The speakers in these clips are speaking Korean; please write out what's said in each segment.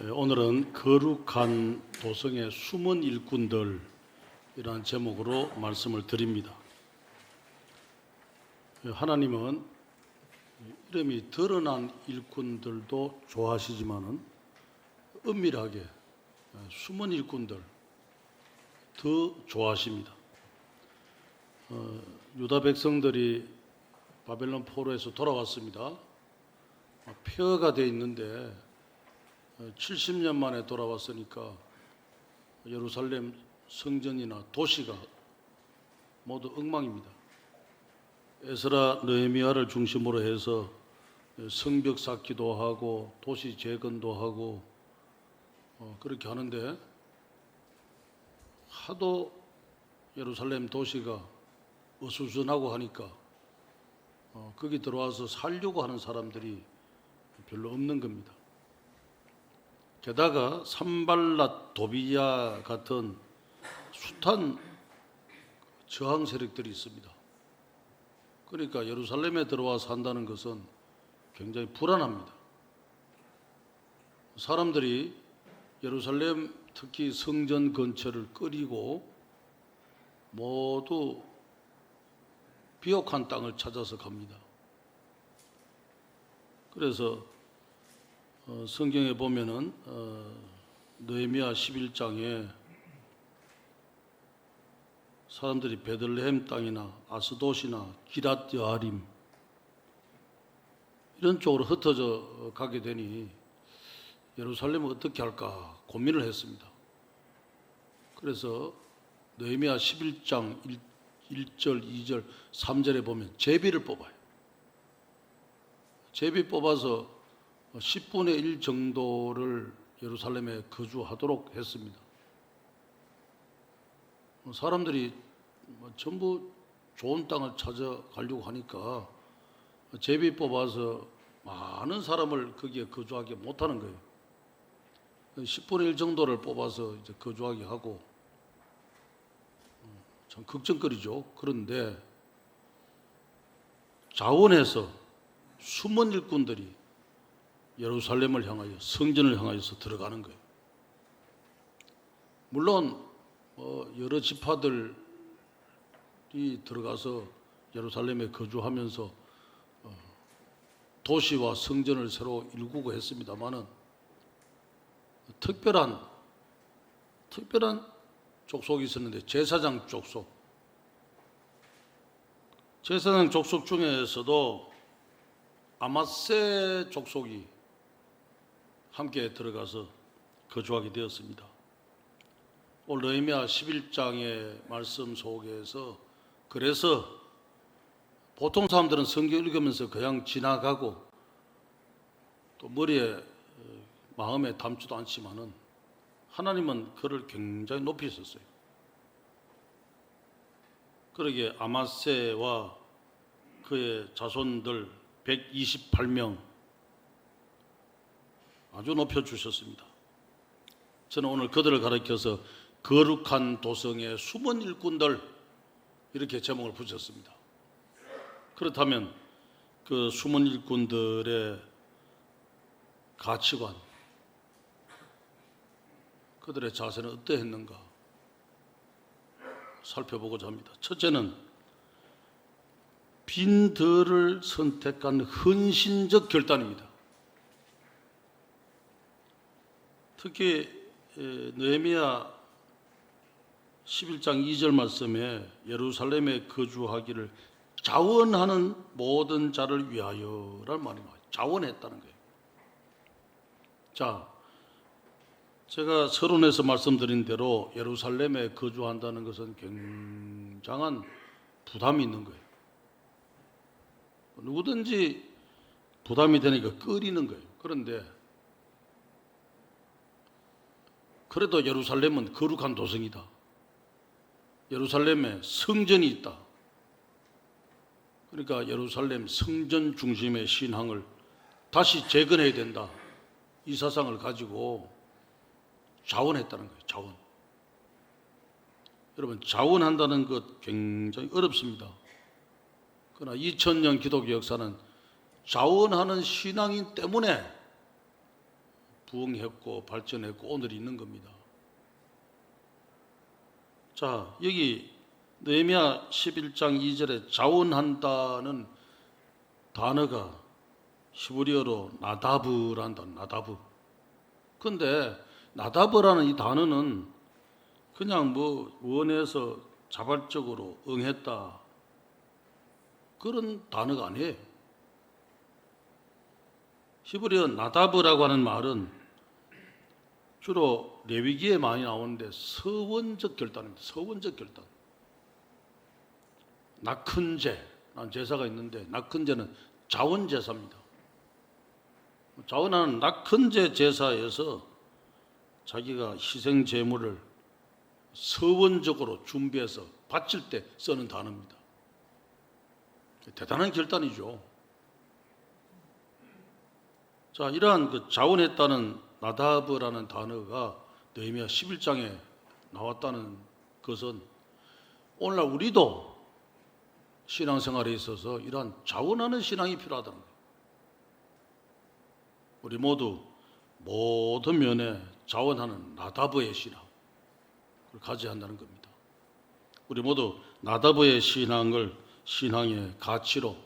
오늘은 거룩한 도성의 숨은 일꾼들 이라는 제목으로 말씀을 드립니다. 하나님은 이름이 드러난 일꾼들도 좋아하시지만은 은밀하게 숨은 일꾼들 더 좋아하십니다. 유다 백성들이 바벨론 포로에서 돌아왔습니다. 폐허가 되어 있는데 70년 만에 돌아왔으니까 예루살렘 성전이나 도시가 모두 엉망입니다. 에스라 느헤미야를 중심으로 해서 성벽 쌓기도 하고 도시 재건도 하고 그렇게 하는데 하도 예루살렘 도시가 어수선하고 하니까 거기 들어와서 살려고 하는 사람들이 별로 없는 겁니다. 게다가 산발랏, 도비야 같은 숱한 저항 세력들이 있습니다. 그러니까 예루살렘에 들어와 산다는 것은 굉장히 불안합니다. 사람들이 예루살렘 특히 성전 근처를 끓이고 모두 비옥한 땅을 찾아서 갑니다. 그래서 성경에 보면은 느헤미야 11장에 사람들이 베들레헴 땅이나 아스돗이나 기랏 여아림 이런 쪽으로 흩어져 가게 되니 예루살렘을 어떻게 할까 고민을 했습니다. 그래서 느헤미야 11장 1절, 2절, 3절에 보면 제비를 뽑아요. 제비 뽑아서 10분의 1 정도를 예루살렘에 거주하도록 했습니다. 사람들이 전부 좋은 땅을 찾아가려고 하니까 제비 뽑아서 많은 사람을 거기에 거주하게 못하는 거예요. 10분의 1 정도를 뽑아서 이제 거주하게 하고 참 걱정거리죠. 그런데 자원해서 숨은 일꾼들이 예루살렘을 향하여 성전을 향하여서 들어가는 거예요. 물론 여러 지파들이 들어가서 예루살렘에 거주하면서 도시와 성전을 새로 일구고 했습니다마는 특별한 족속이 있었는데 제사장 족속 중에서도 아마세 족속이 함께 들어가서 거주하게 되었습니다. 오늘 느헤미야 11장의 말씀 속에서 그래서 보통 사람들은 성경 읽으면서 그냥 지나가고 또 머리에 마음에 담지도 않지만은 하나님은 그를 굉장히 높이셨어요. 그러기에 아마세와 그의 자손들 128명 아주 높여주셨습니다. 저는 오늘 그들을 가리켜서 거룩한 도성의 숨은 일꾼들 이렇게 제목을 붙였습니다. 그렇다면 그 숨은 일꾼들의 가치관, 그들의 자세는 어떠했는가 살펴보고자 합니다. 첫째는 빈들을 선택한 헌신적 결단입니다. 특히 느헤미야 11장 2절 말씀에 예루살렘에 거주하기를 자원하는 모든 자를 위하여라는 말이 나와요. 자원했다는 거예요. 자, 제가 서론에서 말씀드린 대로 예루살렘에 거주한다는 것은 굉장한 부담이 있는 거예요. 누구든지 부담이 되니까 꺼리는 거예요. 그런데 그래도 예루살렘은 거룩한 도성이다. 예루살렘에 성전이 있다. 그러니까 예루살렘 성전 중심의 신앙을 다시 재건해야 된다. 이 사상을 가지고 자원했다는 거예요. 자원. 여러분, 자원한다는 것 굉장히 어렵습니다. 그러나 2000년 기독교 역사는 자원하는 신앙인 때문에 부흥했고 발전했고 오늘 있는 겁니다. 자, 여기 느헤미야 11장 2절에 자원한다는 단어가 히브리어로 나다브란다. 나다브. 근데 나다브라는 이 단어는 그냥 뭐 원해서 자발적으로 응했다 그런 단어가 아니에요. 히브리어 나다브라고 하는 말은 주로 레위기에 많이 나오는데 서원적 결단입니다. 서원적 결단. 낙헌제라는 제사가 있는데 낙헌제는 자원제사입니다. 자원하는 낙헌제 제사에서 자기가 희생 제물을 서원적으로 준비해서 바칠 때 쓰는 단어입니다. 대단한 결단이죠. 자, 이러한 그 자원했다는 나다브라는 단어가 느헤미야 11장에 나왔다는 것은 오늘날 우리도 신앙생활에 있어서 이러한 자원하는 신앙이 필요하다는 거예요. 우리 모두 모든 면에 자원하는 나다브의 신앙을 가져야 한다는 겁니다. 우리 모두 나다브의 신앙을 신앙의 가치로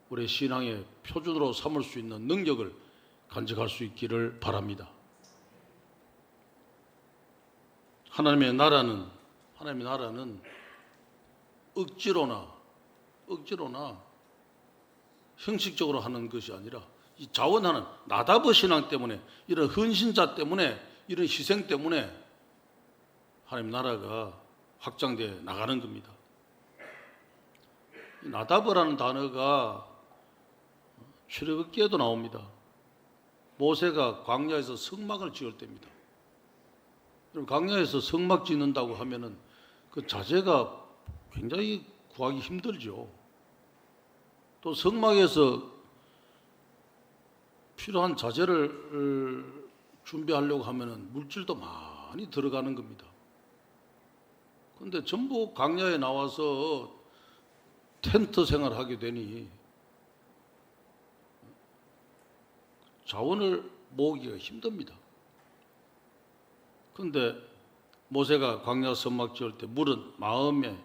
우리 신앙의 표준으로 삼을 수 있는 능력을 간직할 수 있기를 바랍니다. 하나님의 나라는 억지로나 형식적으로 하는 것이 아니라 이 자원하는 나다브 신앙 때문에 이런 헌신자 때문에 이런 희생 때문에 하나님 나라가 확장되어 나가는 겁니다. 나다브라는 단어가 출애굽기에도 나옵니다. 모세가 광야에서 성막을 지을 때입니다. 그럼 광야에서 성막 짓는다고 하면은 그 자재가 굉장히 구하기 힘들죠. 또 성막에서 필요한 자재를 준비하려고 하면은 물질도 많이 들어가는 겁니다. 그런데 전부 광야에 나와서 텐트 생활을 하게 되니 자원을 모으기가 힘듭니다. 그런데 모세가 광야 성막 지을 때 물은 마음에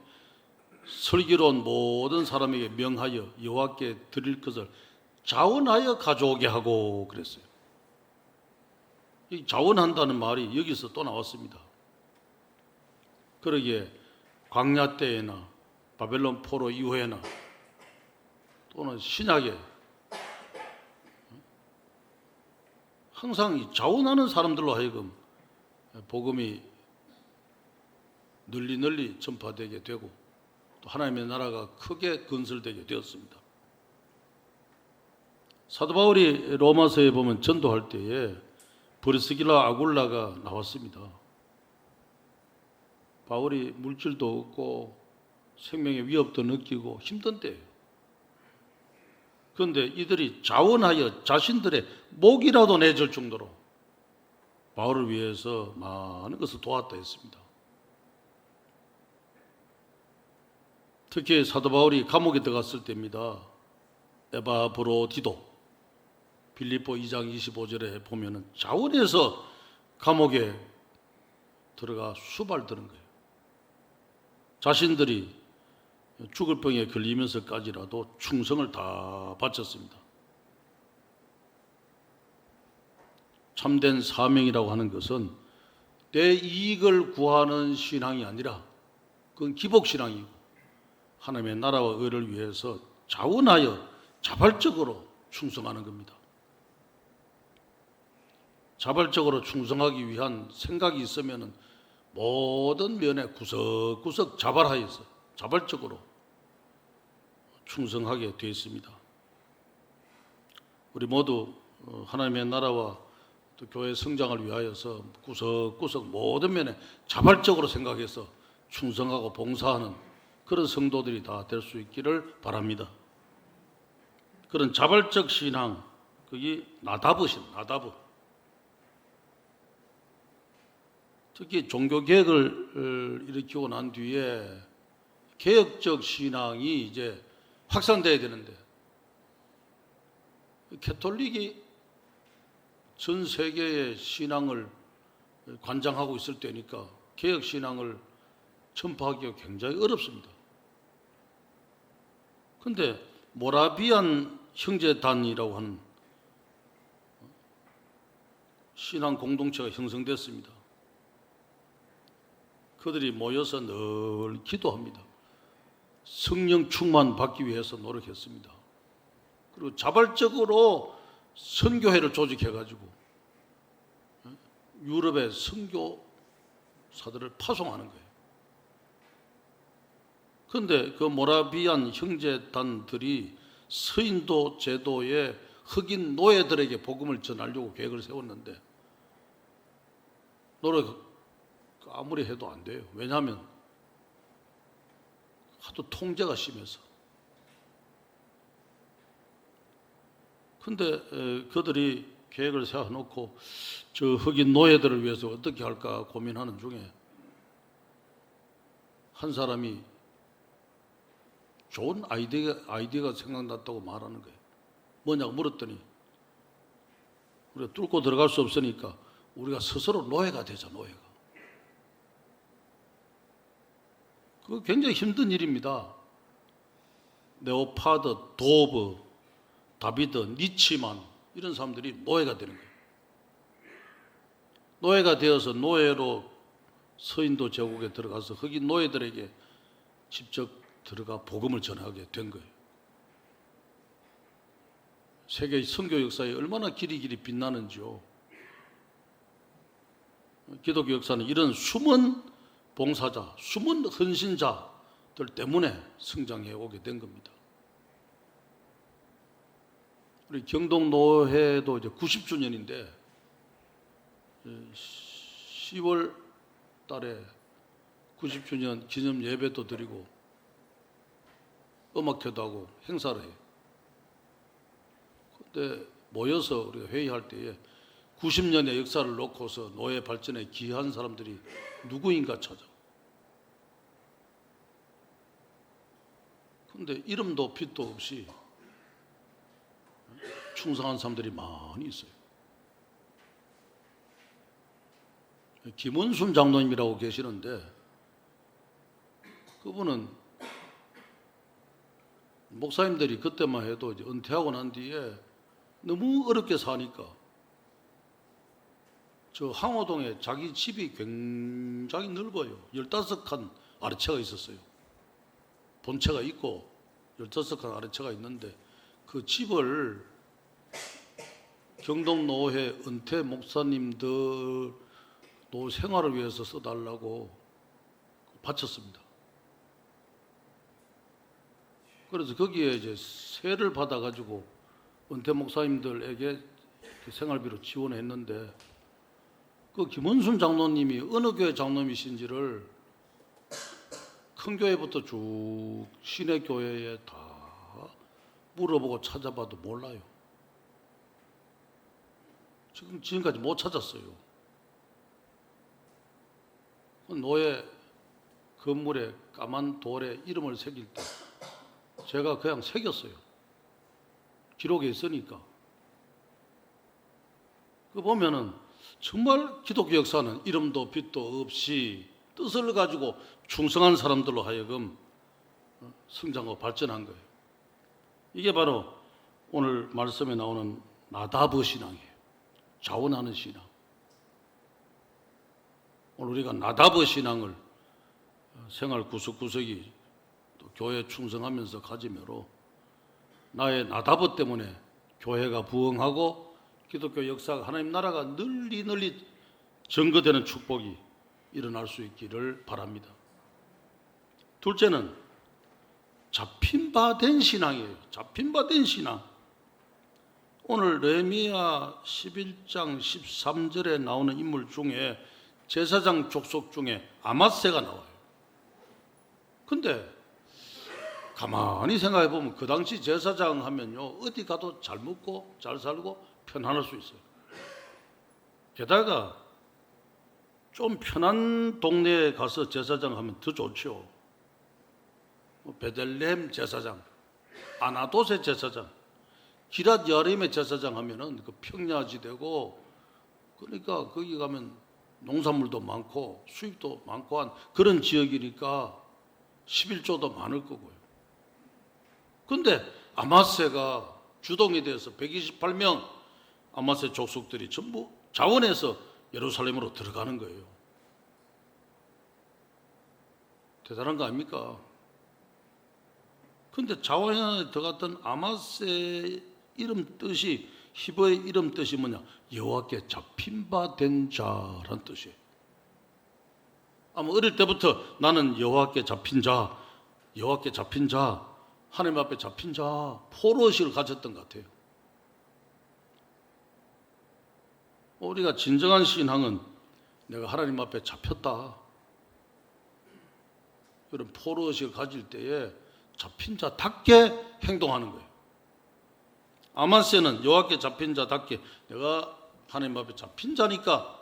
슬기로운 모든 사람에게 명하여 여호와께 드릴 것을 자원하여 가져오게 하고 그랬어요. 이 자원한다는 말이 여기서 또 나왔습니다. 그러기에 광야 때에나 바벨론 포로 이후에나 또는 신약에 항상 이 자원하는 사람들로 하여금 복음이 널리 전파되게 되고 또 하나님의 나라가 크게 건설되게 되었습니다. 사도 바울이 로마서에 보면 전도할 때에 브리스길라 아굴라가 나왔습니다. 바울이 물질도 없고 생명의 위협도 느끼고 힘든 때예요. 그런데 이들이 자원하여 자신들의 목이라도 내줄 정도로 바울을 위해서 많은 것을 도왔다 했습니다. 특히 사도 바울이 감옥에 들어갔을 때입니다. 에바브로디도 빌립보 2장 25절에 보면은 자원해서 감옥에 들어가 수발드는 거예요. 자신들이 죽을 병에 걸리면서까지라도 충성을 다 바쳤습니다. 참된 사명이라고 하는 것은 내 이익을 구하는 신앙이 아니라 그건 기복신앙이고 하나님의 나라와 의를 위해서 자원하여 자발적으로 충성하는 겁니다. 자발적으로 충성하기 위한 생각이 있으면 모든 면에 구석구석 자발하여서 자발적으로 충성하게 되어 있습니다. 우리 모두 하나님의 나라와 또 교회 성장을 위하여서 구석구석 모든 면에 자발적으로 생각해서 충성하고 봉사하는 그런 성도들이 다 될 수 있기를 바랍니다. 그런 자발적 신앙, 그게 나다브. 특히 종교개혁을 일으키고 난 뒤에 개혁적 신앙이 이제 확산돼야 되는데 캐톨릭이 전 세계의 신앙을 관장하고 있을 때니까 개혁 신앙을 전파하기가 굉장히 어렵습니다. 그런데 모라비안 형제단이라고 하는 신앙 공동체가 형성됐습니다. 그들이 모여서 늘 기도합니다. 성령 충만 받기 위해서 노력했습니다. 그리고 자발적으로 선교회를 조직해가지고 유럽의 선교사들을 파송하는 거예요. 그런데 그 모라비안 형제단들이 서인도 제도의 흑인 노예들에게 복음을 전하려고 계획을 세웠는데 노력 아무리 해도 안 돼요. 왜냐하면 하도 통제가 심해서. 근데 그들이 계획을 세워놓고 저 흑인 노예들을 위해서 어떻게 할까 고민하는 중에 한 사람이 좋은 아이디어가 생각났다고 말하는 거예요. 뭐냐고 물었더니 우리가 뚫고 들어갈 수 없으니까 우리가 스스로 노예가 되자, 노예가. 그거 굉장히 힘든 일입니다. 네오파드, 도브, 다비드, 니치만 이런 사람들이 노예가 되는 거예요. 노예가 되어서 노예로 서인도 제국에 들어가서 흑인 노예들에게 직접 들어가 복음을 전하게 된 거예요. 세계의 선교 역사에 얼마나 길이 빛나는지요. 기독교 역사는 이런 숨은 봉사자, 숨은 헌신자들 때문에 성장해 오게 된 겁니다. 우리 경동노회도 이제 90주년인데 10월 달에 90주년 기념 예배도 드리고 음악회도 하고 행사를 해요. 그때 모여서 우리가 회의할 때에 90년의 역사를 놓고서 노예 발전에 기여한 사람들이 누구인가 찾아. 그런데 이름도 빛도 없이 충성한 사람들이 많이 있어요. 김원순 장로님이라고 계시는데 그분은 목사님들이 그때만 해도 이제 은퇴하고 난 뒤에 너무 어렵게 사니까 저 항호동에 자기 집이 굉장히 넓어요. 15칸 아래채가 있었어요. 본체가 있고 15칸 아래채가 있는데 그 집을 경동노회 은퇴 목사님들 노 생활을 위해서 써달라고 바쳤습니다. 그래서 거기에 이제 세를 받아가지고 은퇴 목사님들에게 생활비로 지원했는데 그 김원순 장로님이 어느 교회 장로님이신지를 큰 교회부터 쭉 시내 교회에 다 물어보고 찾아봐도 몰라요. 지금까지 못 찾았어요. 노예 건물에 까만 돌에 이름을 새길 때 제가 그냥 새겼어요. 기록에 있으니까. 그 보면은 정말 기독교 역사는 이름도 빛도 없이 뜻을 가지고 충성한 사람들로 하여금 성장하고 발전한 거예요. 이게 바로 오늘 말씀에 나오는 나다브 신앙이에요. 자원하는 신앙. 오늘 우리가 나다브 신앙을 생활 구석구석이 또 교회에 충성하면서 가지므로 나의 나다브 때문에 교회가 부흥하고 기독교 역사가 하나님 나라가 널리 증거되는 축복이 일어날 수 있기를 바랍니다. 둘째는 잡힌 바 된 신앙이에요. 잡힌 바 된 신앙. 오늘 레미야 11장 13절에 나오는 인물 중에 제사장 족속 중에 아맛세가 나와요. 근데 가만히 생각해 보면 그 당시 제사장 하면요 어디 가도 잘 먹고 잘 살고 편안할 수 있어요. 게다가 좀 편한 동네에 가서 제사장 하면 더 좋죠. 베들레헴 제사장, 아나돗의 제사장, 기랏 여림의 제사장 하면은 그 평야지대고 그러니까 거기 가면 농산물도 많고 수입도 많고 한 그런 지역이니까 11조도 많을 거고요. 근데 아마세가 주동이 돼서 128명 아마세 족속들이 전부 자원해서 예루살렘으로 들어가는 거예요. 대단한 거 아닙니까? 근데 자원에 들어갔던 아마세 이름 뜻이 히브의 이름 뜻이 뭐냐? 여호와께 잡힌 바 된 자라는 뜻이에요. 아마 어릴 때부터 나는 여호와께 잡힌 자, 여호와께 잡힌 자, 하나님 앞에 잡힌 자, 포로의식을 가졌던 것 같아요. 우리가 진정한 신앙은 내가 하나님 앞에 잡혔다, 이런 포로의식을 가질 때에 잡힌 자답게 행동하는 거예요. 아마세는 여호와께 잡힌 자답게 내가 하나님 앞에 잡힌 자니까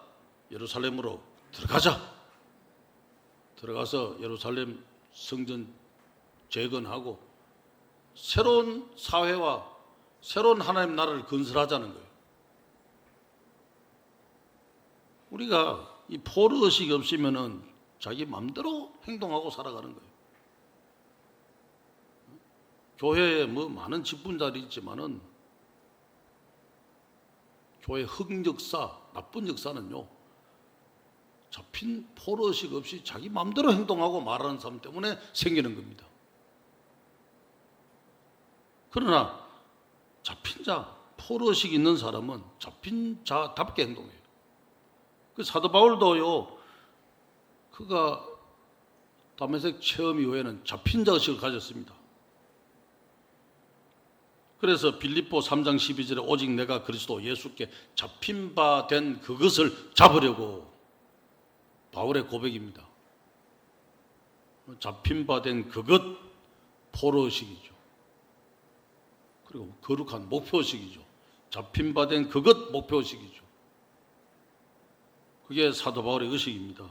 예루살렘으로 들어가자. 들어가서 예루살렘 성전 재건하고 새로운 사회와 새로운 하나님 나라를 건설하자는 거예요. 우리가 이 포로의식이 없으면은 자기 마음대로 행동하고 살아가는 거예요. 교회에 뭐 많은 직분자들이 있지만은 교회 흑역사, 나쁜 역사는요, 잡힌 포로의식 없이 자기 마음대로 행동하고 말하는 사람 때문에 생기는 겁니다. 그러나 잡힌 자, 포로의식 있는 사람은 잡힌 자답게 행동해요. 그 사도 바울도요, 그가 다메섹 체험 이후에는 잡힌 자 의식을 가졌습니다. 그래서 빌립보 3장 12절에 오직 내가 그리스도 예수께 잡힌 바 된 그것을 잡으려고, 바울의 고백입니다. 잡힌 바 된 그것, 포로의식이죠. 그리고 거룩한 목표의식이죠. 잡힌 바 된 그것, 목표의식이죠. 그게 사도 바울의 의식입니다.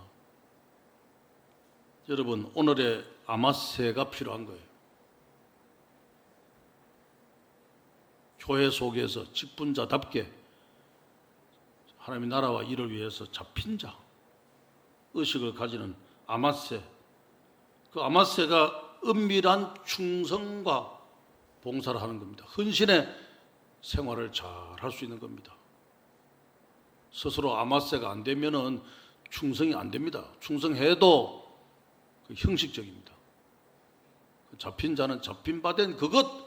여러분, 오늘의 아마세가 필요한 거예요. 교회 속에서 직분자답게 하나님의 나라와 일을 위해서 잡힌 자 의식을 가지는 아마세, 그 아마세가 은밀한 충성과 봉사를 하는 겁니다. 헌신의 생활을 잘 할 수 있는 겁니다. 스스로 아마세가 안 되면은 충성이 안 됩니다. 충성해도 형식적입니다. 잡힌 자는 잡힌 바 된 그것,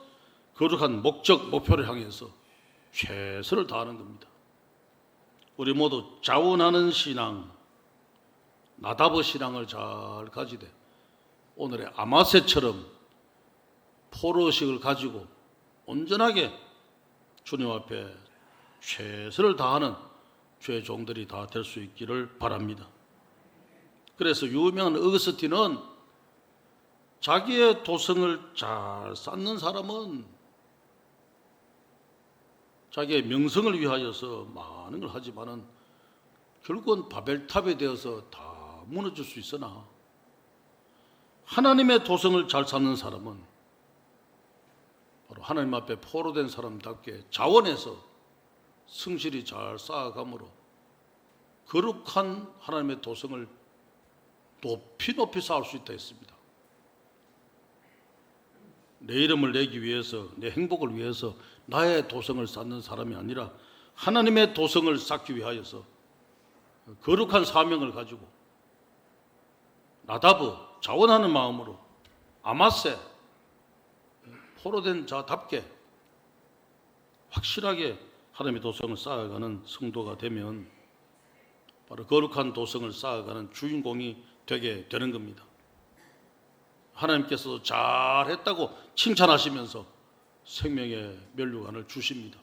거룩한 목적, 목표를 향해서 최선을 다하는 겁니다. 우리 모두 자원하는 신앙, 나다버 신앙을 잘 가지되 오늘의 아마세처럼 포로의식을 가지고 온전하게 주님 앞에 최선을 다하는 주의 종들이 다 될 수 있기를 바랍니다. 그래서 유명한 어거스틴은 자기의 도성을 잘 쌓는 사람은 자기의 명성을 위하여서 많은 걸 하지만은 결국은 바벨탑에 되어서 다 무너질 수 있으나 하나님의 도성을 잘 쌓는 사람은 바로 하나님 앞에 포로된 사람답게 자원해서 성실히 잘 쌓아감으로 거룩한 하나님의 도성을 높이 높이 쌓을 수 있다 했습니다. 내 이름을 내기 위해서, 내 행복을 위해서 나의 도성을 쌓는 사람이 아니라 하나님의 도성을 쌓기 위하여서 거룩한 사명을 가지고 나다브, 자원하는 마음으로 아마세, 포로된 자답게 확실하게 하나님의 도성을 쌓아가는 성도가 되면 바로 거룩한 도성을 쌓아가는 주인공이 되게 되는 겁니다. 하나님께서도 잘했다고 칭찬하시면서 생명의 면류관을 주십니다.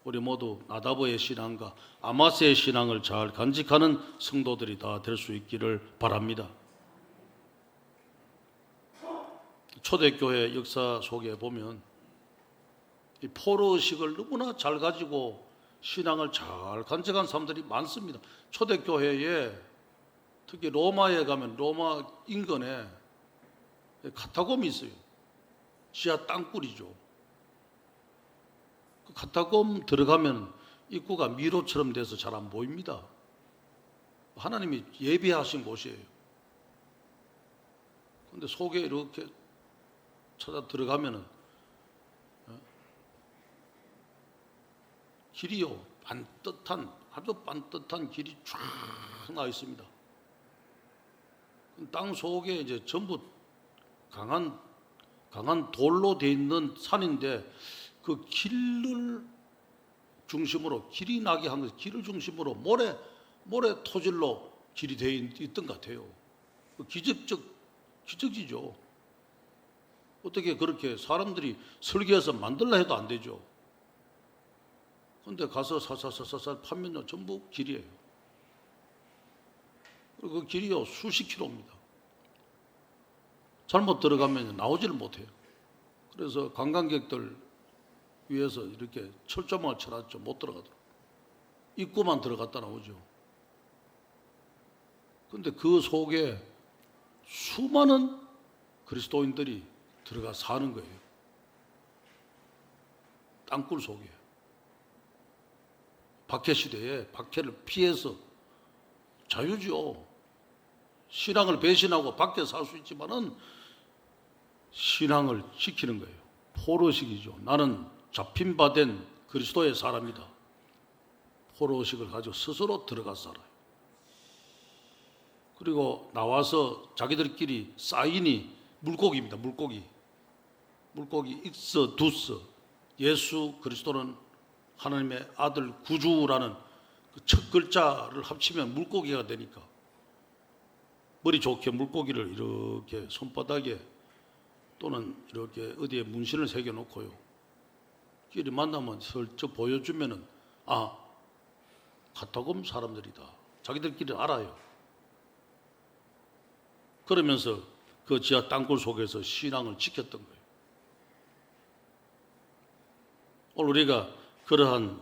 우리 모두 나다보의 신앙과 아마세의 신앙을 잘 간직하는 성도들이 다 될 수 있기를 바랍니다. 초대교회 역사 속에 보면 이 포로의식을 너무나 잘 가지고 신앙을 잘 간직한 사람들이 많습니다. 초대교회에 특히 로마에 가면 로마 인근에 카타콤이 있어요. 지하 땅굴이죠. 그 카타콤 들어가면 입구가 미로처럼 돼서 잘 안 보입니다. 하나님이 예비하신 곳이에요. 근데 속에 이렇게 찾아 들어가면은 길이요, 아주 반듯한 길이 쫙 나 있습니다. 땅 속에 이제 전부 강한 돌로 돼 있는 산인데 그 길을 중심으로 길이 나게 한 것, 길을 중심으로 모래 토질로 길이 돼 있던 것 같아요. 기적이죠. 어떻게 그렇게 사람들이 설계해서 만들라 해도 안 되죠. 근데 가서 사사사사 파면요 전부 길이에요. 그 길이요 수십 킬로입니다. 잘못 들어가면 나오지를 못해요. 그래서 관광객들 위해서 이렇게 철조망을 쳐놨죠. 못 들어가도록. 입구만 들어갔다 나오죠. 근데 그 속에 수많은 그리스도인들이 들어가 사는 거예요. 땅굴 속에. 박해 시대에 박해를 피해서 자유죠. 신앙을 배신하고 밖에 살 수 있지만은 신앙을 지키는 거예요. 포로식이죠. 나는 잡힌 바 된 그리스도의 사람이다. 포로식을 가지고 스스로 들어가 살아요. 그리고 나와서 자기들끼리 사인이 물고기입니다. 물고기 익스두스, 예수 그리스도는 하나님의 아들 구주라는 그 첫 글자를 합치면 물고기가 되니까 머리 좋게 물고기를 이렇게 손바닥에 또는 이렇게 어디에 문신을 새겨놓고요. 끼리 만나면 슬쩍 보여주면은 카타콤 사람들이다. 자기들끼리 알아요. 그러면서 그 지하 땅굴 속에서 신앙을 지켰던 거예요. 오늘 우리가 그러한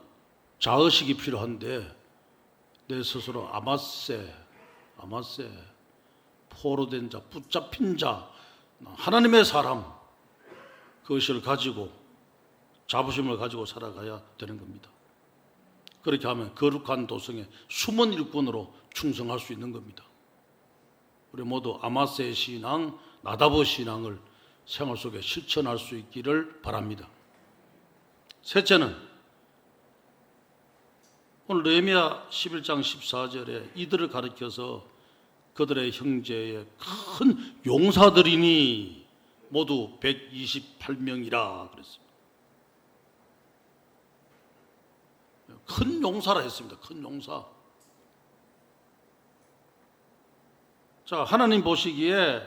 자의식이 필요한데 내 스스로 아마세 포로된 자, 붙잡힌 자, 하나님의 사람 그것을 가지고 자부심을 가지고 살아가야 되는 겁니다. 그렇게 하면 거룩한 도성의 숨은 일꾼으로 충성할 수 있는 겁니다. 우리 모두 아마세 신앙, 나다보 신앙을 생활 속에 실천할 수 있기를 바랍니다. 셋째는 오늘 느헤미야 11장 14절에 이들을 가리켜서 그들의 형제의 큰 용사들이니 모두 128명이라 그랬습니다. 큰 용사라 했습니다. 큰 용사. 자, 하나님 보시기에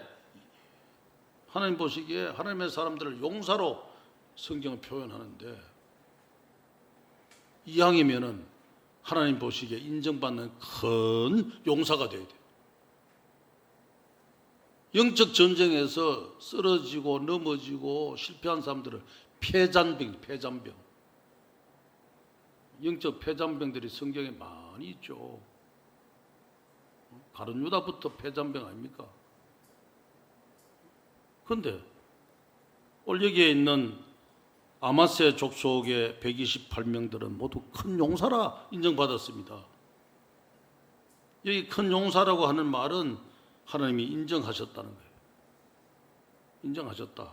하나님의 사람들을 용사로 성경을 표현하는데 이왕이면은 하나님 보시기에 인정받는 큰 용사가 되어야 돼요. 영적 전쟁에서 쓰러지고 넘어지고 실패한 사람들을 폐잔병. 영적 폐잔병들이 성경에 많이 있죠. 가룟 유다부터 폐잔병 아닙니까? 그런데 오늘 여기에 있는 아마세 족속의 128명들은 모두 큰 용사라 인정받았습니다. 여기 큰 용사라고 하는 말은 하나님이 인정하셨다는 거예요. 인정하셨다.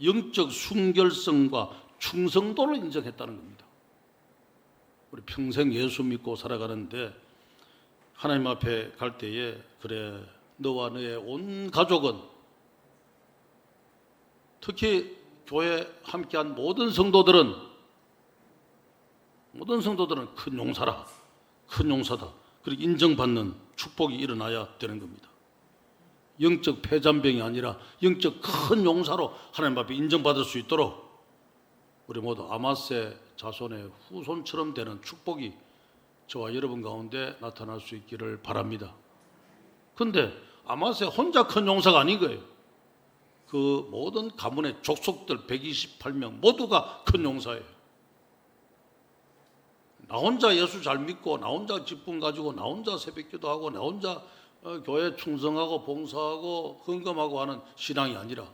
영적 순결성과 충성도를 인정했다는 겁니다. 우리 평생 예수 믿고 살아가는데 하나님 앞에 갈 때에 그래 너와 너의 온 가족은 특히 교회 함께한 모든 성도들은 큰 용사라, 큰 용사다. 그렇게 인정받는 축복이 일어나야 되는 겁니다. 영적 폐잔병이 아니라 영적 큰 용사로 하나님 앞에 인정받을 수 있도록 우리 모두 아마세 자손의 후손처럼 되는 축복이 저와 여러분 가운데 나타날 수 있기를 바랍니다. 그런데 아마세 혼자 큰 용사가 아닌 거예요. 그 모든 가문의 족속들 128명 모두가 큰 용사예요. 나 혼자 예수 잘 믿고 나 혼자 직분 가지고 나 혼자 새벽기도 하고 나 혼자 교회 충성하고 봉사하고 헌금하고 하는 신앙이 아니라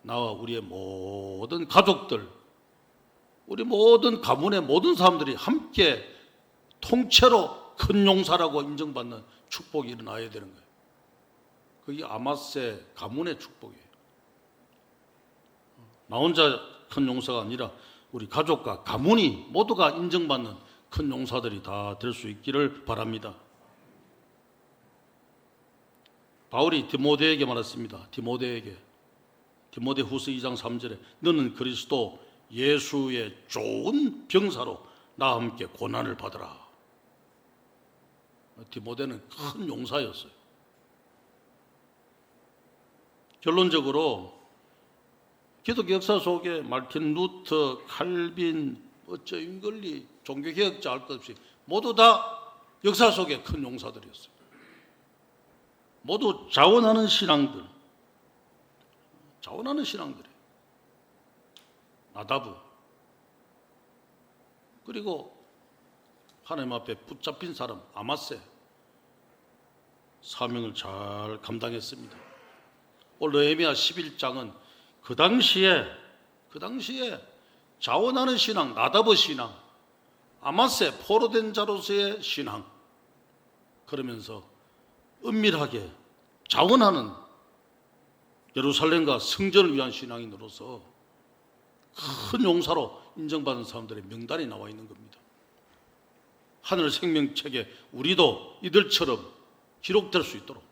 나와 우리의 모든 가족들 우리 모든 가문의 모든 사람들이 함께 통째로 큰 용사라고 인정받는 축복이 일어나야 되는 거예요. 그게 아마세 가문의 축복이에요. 나 혼자 큰 용사가 아니라 우리 가족과 가문이 모두가 인정받는 큰 용사들이 다 될 수 있기를 바랍니다. 바울이 디모데에게 말했습니다. 디모데후서 2장 3절에 너는 그리스도 예수의 좋은 병사로 나와 함께 고난을 받으라. 디모데는 큰 용사였어요. 결론적으로 기독교 역사 속에 마르틴 루터, 칼빈, 저임걸리, 종교개혁자 할 것 없이 모두 다 역사 속에 큰 용사들이었어요. 모두 자원하는 신앙들, 자원하는 신앙들이에요. 나다브, 그리고 하나님 앞에 붙잡힌 사람 아마세, 사명을 잘 감당했습니다. 오늘 느헤미야 11장은 그 당시에 자원하는 신앙, 나다브 신앙, 아마세 포로된 자로서의 신앙, 그러면서 은밀하게 자원하는 예루살렘과 성전을 위한 신앙인으로서 큰 용사로 인정받은 사람들의 명단이 나와 있는 겁니다. 하늘 생명책에 우리도 이들처럼 기록될 수 있도록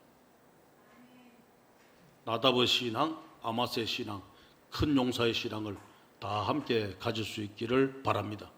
나다브 신앙, 아마세 신앙, 큰 용사의 신앙을 다 함께 가질 수 있기를 바랍니다.